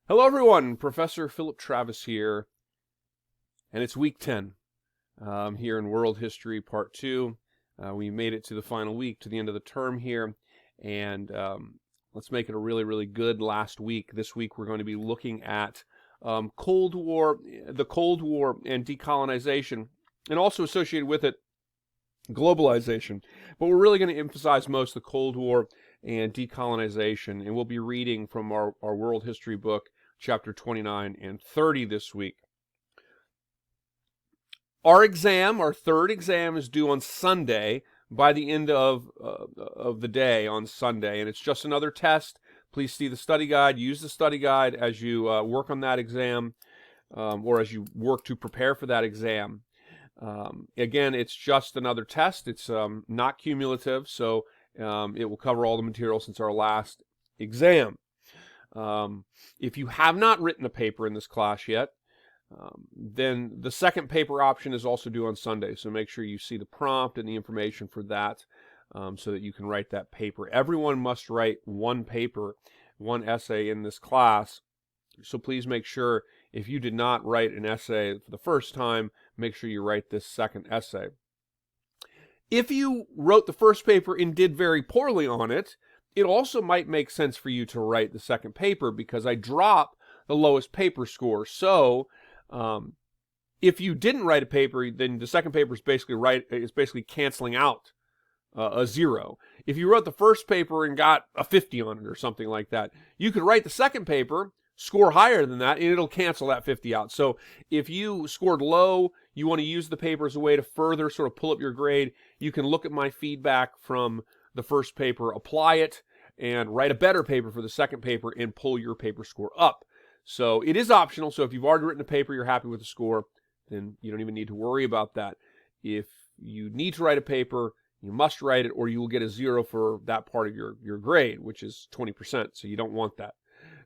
Hello, everyone. Professor Philip Travis here, and it's week 10 here in World History Part 2. We made it to the final week, to the end of the term here, and let's make it a really, really good last week. This week we're going to be looking at Cold War, the Cold War and decolonization, and also associated with it, globalization. But we're really going to emphasize most the Cold War and decolonization, and we'll be reading from our world history book, chapter 29 and 30 this week. Our third exam, is due on Sunday, by the end of the day on Sunday, and it's just another test. Please see the study guide. Use the study guide as you work on that exam, or as you work to prepare for that exam. Again, it's just another test. It's not cumulative, so it will cover all the material since our last exam. If you have not written a paper in this class yet, then the second paper option is also due on Sunday. So make sure you see the prompt and the information for that, so that you can write that paper. Everyone must write one paper, one essay in this class. So please make sure, if you did not write an essay for the first time, make sure you write this second essay. If you wrote the first paper and did very poorly on it, it also might make sense for you to write the second paper, because I drop the lowest paper score. So if you didn't write a paper, then the second paper is basically canceling out a 0. If you wrote the first paper and got a 50 on it or something like that, you could write the second paper, score higher than that, and it'll cancel that 50 out. So if you scored low, you want to use the paper as a way to further sort of pull up your grade, you can look at my feedback from the first paper, apply it, and write a better paper for the second paper and pull your paper score up. So it is optional. So if you've already written a paper, you're happy with the score, then you don't even need to worry about that. If you need to write a paper, you must write it, or you will get a 0 for that part of your grade, which is 20%. So you don't want that.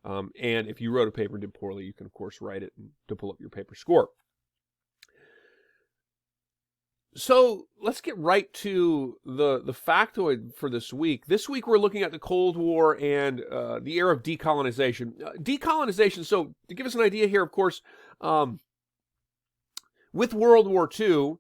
And if you wrote a paper and did poorly, you can, of course, write it to pull up your paper score. So let's get right to the factoid for this week. This week we're looking at the Cold War and the era of decolonization. Decolonization, so to give us an idea here, of course, with World War II,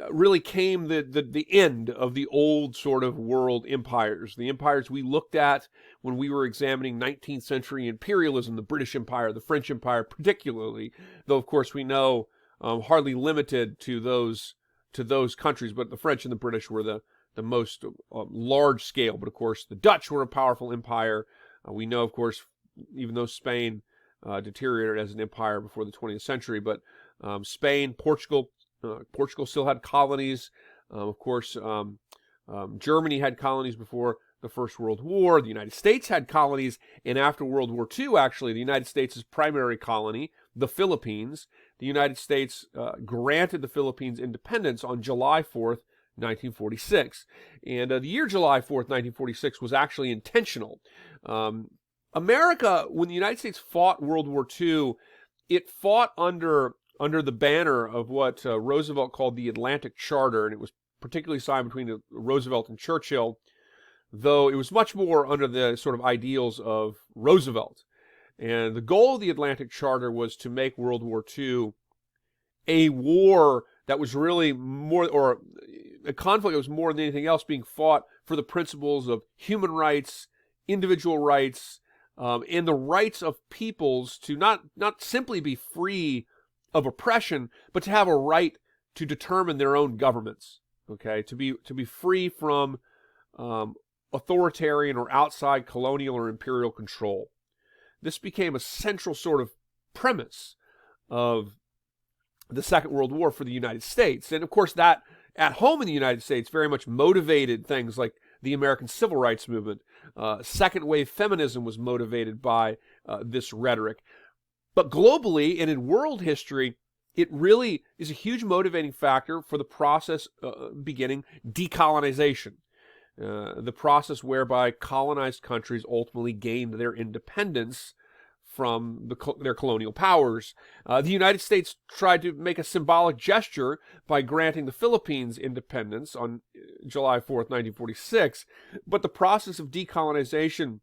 really came the end of the old sort of world empires. The empires we looked at when we were examining 19th century imperialism, the British Empire, the French Empire particularly, though of course we know hardly limited to those countries, but the French and the British were the most large scale. But of course the Dutch were a powerful empire. We know, of course, even though Spain deteriorated as an empire before the 20th century, but Spain, Portugal still had colonies. Of course, Germany had colonies before the First World War. The United States had colonies, and after World War II, actually, the United States' primary colony, the Philippines, the United States granted the Philippines independence on July 4th, 1946. And the year July 4th, 1946 was actually intentional. America, when the United States fought World War II, it fought under the banner of what Roosevelt called the Atlantic Charter, and it was particularly signed between Roosevelt and Churchill, though it was much more under the sort of ideals of Roosevelt. And the goal of the Atlantic Charter was to make World War II a war that was really more, or a conflict that was more than anything else being fought for the principles of human rights, individual rights, and the rights of peoples to not simply be free of oppression, but to have a right to determine their own governments. Okay, to be free from authoritarian or outside colonial or imperial control. This became a central sort of premise of the Second World War for the United States. And of course, that at home in the United States very much motivated things like the American Civil Rights Movement. Second wave feminism was motivated by this rhetoric. But globally and in world history, it really is a huge motivating factor for the process beginning decolonization. The process whereby colonized countries ultimately gained their independence from their colonial powers. The United States tried to make a symbolic gesture by granting the Philippines independence on July 4th, 1946, but the process of decolonization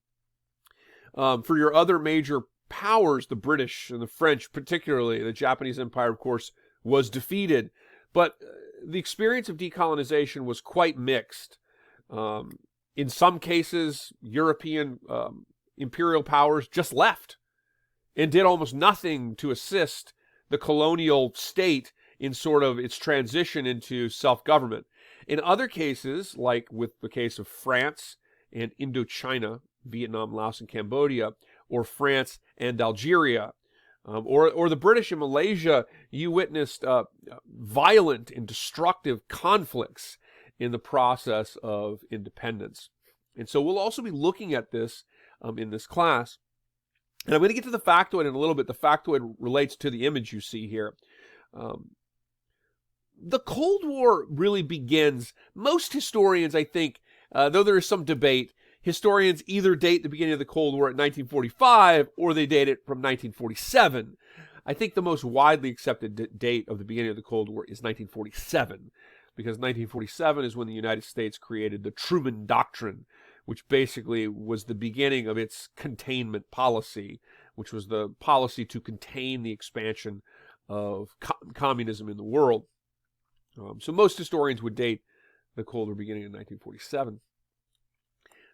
for your other major powers, the British and the French particularly, the Japanese Empire, of course, was defeated. But the experience of decolonization was quite mixed. In some cases, European imperial powers just left and did almost nothing to assist the colonial state in sort of its transition into self-government. In other cases, like with the case of France and Indochina, Vietnam, Laos, and Cambodia, or France and Algeria, or the British in Malaysia, you witnessed violent and destructive conflicts in the process of independence. And so we'll also be looking at this in this class. And I'm going to get to the factoid in a little bit. The factoid relates to the image you see here. The Cold War really begins, most historians, I think, though there is some debate, historians either date the beginning of the Cold War at 1945 or they date it from 1947. I think the most widely accepted date of the beginning of the Cold War is 1947, because 1947 is when the United States created the Truman Doctrine, which basically was the beginning of its containment policy, which was the policy to contain the expansion of communism in the world. So most historians would date the Cold War beginning in 1947.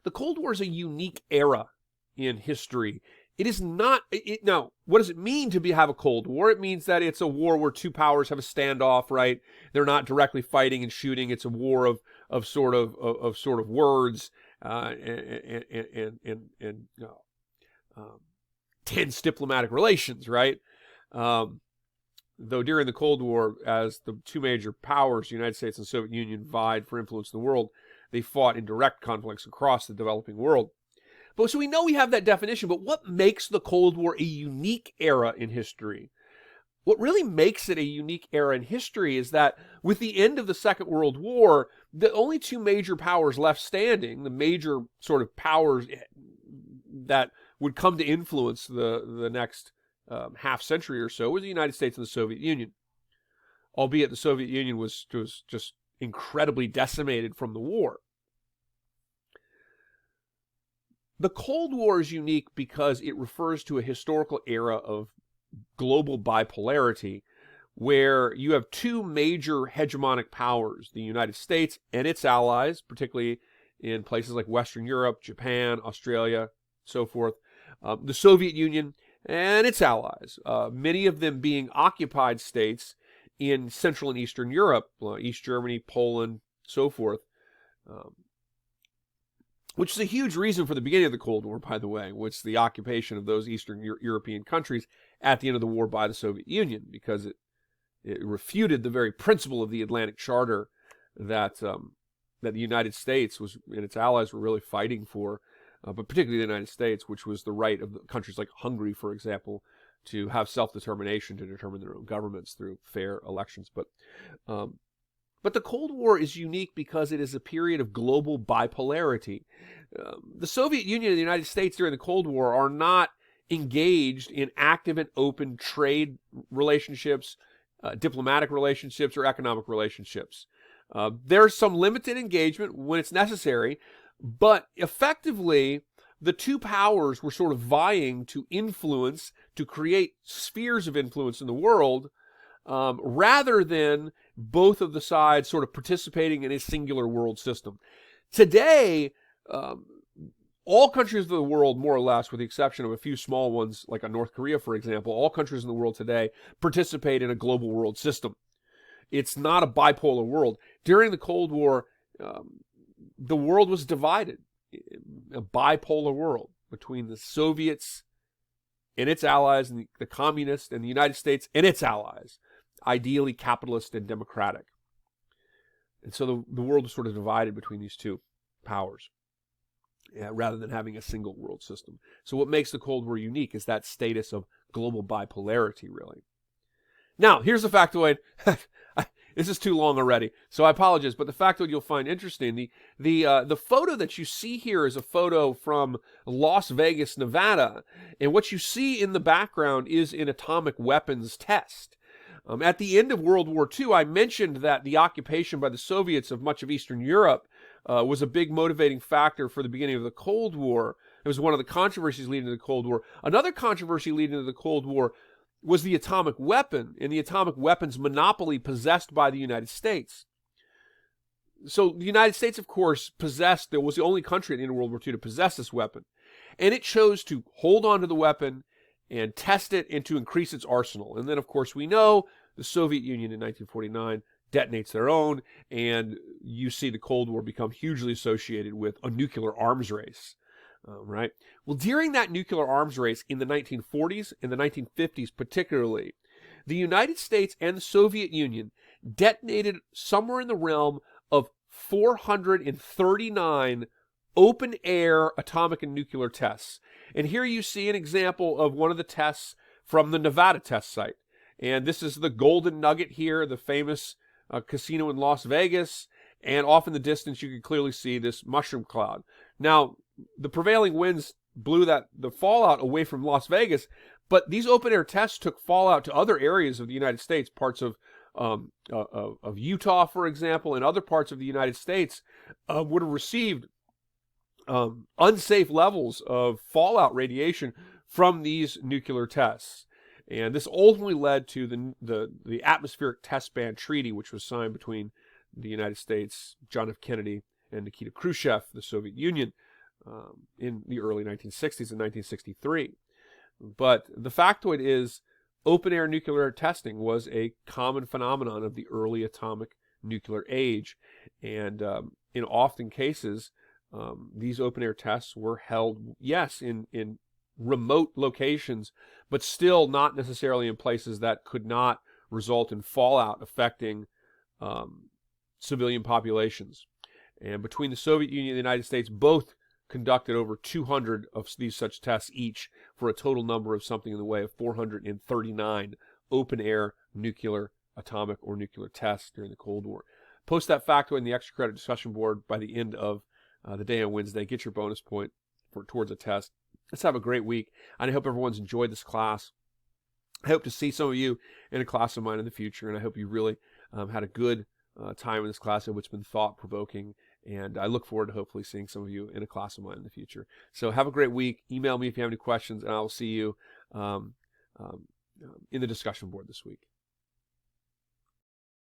The Cold War is a unique era in history. It is not, now, what does it mean to have a Cold War? It means that it's a war where two powers have a standoff, right? They're not directly fighting and shooting. It's a war of sort of words and tense diplomatic relations, right? Though during the Cold War, as the two major powers, the United States and the Soviet Union, vied for influence in the world, they fought in direct conflicts across the developing world. But so we know we have that definition, but what makes the Cold War a unique era in history? What really makes it a unique era in history is that with the end of the Second World War, the only two major powers left standing, the major sort of powers that would come to influence the next half century or so, was the United States and the Soviet Union. Albeit the Soviet Union was just incredibly decimated from the war. The Cold War is unique because it refers to a historical era of global bipolarity where you have two major hegemonic powers, the United States and its allies, particularly in places like Western Europe, Japan, Australia, so forth, the Soviet Union and its allies, many of them being occupied states in Central and Eastern Europe, East Germany, Poland, so forth, which is a huge reason for the beginning of the Cold War, by the way, which is the occupation of those Eastern European countries at the end of the war by the Soviet Union, because it refuted the very principle of the Atlantic Charter that the United States was and its allies were really fighting for, but particularly the United States, which was the right of countries like Hungary, for example, to have self-determination to determine their own governments through fair elections. But the Cold War is unique because it is a period of global bipolarity. The Soviet Union and the United States during the Cold War are not engaged in active and open trade relationships, diplomatic relationships, or economic relationships. There's some limited engagement when it's necessary, but effectively, the two powers were sort of vying to influence, to create spheres of influence in the world, rather than both of the sides sort of participating in a singular world system. Today, all countries of the world, more or less, with the exception of a few small ones, like North Korea, for example, all countries in the world today participate in a global world system. It's not a bipolar world. During the Cold War, the world was divided, a bipolar world between the Soviets and its allies, and the communists, and the United States and its allies, ideally capitalist and democratic. And so the world was sort of divided between these two powers, rather than having a single world system. So what makes the Cold War unique is that status of global bipolarity, really. Now, here's the factoid. This is too long already, so I apologize, but the factoid you'll find interesting. The photo that you see here is a photo from Las Vegas, Nevada, and what you see in the background is an atomic weapons test. At the end of World War II, I mentioned that the occupation by the Soviets of much of Eastern Europe was a big motivating factor for the beginning of the Cold War, It was one of the controversies leading to the Cold War. Another controversy leading to the Cold War was the atomic weapon and the atomic weapons monopoly possessed by the United States. So the United States, of course, was the only country at the end of World War II to possess this weapon. And it chose to hold on to the weapon and test it and to increase its arsenal. And then, of course, we know the Soviet Union in 1949 detonates their own, and you see the Cold War become hugely associated with a nuclear arms race. Right? Well, during that nuclear arms race in the 1940s and the 1950s particularly, the United States and the Soviet Union detonated somewhere in the realm of 439 open-air atomic and nuclear tests. And here you see an example of one of the tests from the Nevada test site. And this is the Golden Nugget here, the famous casino in Las Vegas. And off in the distance, you can clearly see this mushroom cloud. Now, the prevailing winds blew the fallout away from Las Vegas, but these open-air tests took fallout to other areas of the United States, parts of Utah, for example, and other parts of the United States would have received unsafe levels of fallout radiation from these nuclear tests. And this ultimately led to the Atmospheric Test Ban Treaty, which was signed between the United States, John F. Kennedy, and Nikita Khrushchev, the Soviet Union, in the early 1960s in 1963. But the factoid is, open-air nuclear testing was a common phenomenon of the early atomic nuclear age. And in often cases, these open-air tests were held, yes, in remote locations, but still not necessarily in places that could not result in fallout affecting civilian populations. And between the Soviet Union and the United States, both conducted over 200 of these such tests each, for a total number of something in the way of 439 open-air nuclear, atomic, or nuclear tests during the Cold War. Post that factoid in the extra credit discussion board by the end of the day on Wednesday. Get your bonus point towards a test. Let's have a great week. I hope everyone's enjoyed this class. I hope to see some of you in a class of mine in the future, and I hope you really had a good time in this class. I hope it's been thought-provoking, and I look forward to hopefully seeing some of you in a class of mine in the future. So have a great week. Email me if you have any questions, and I will see you in the discussion board this week.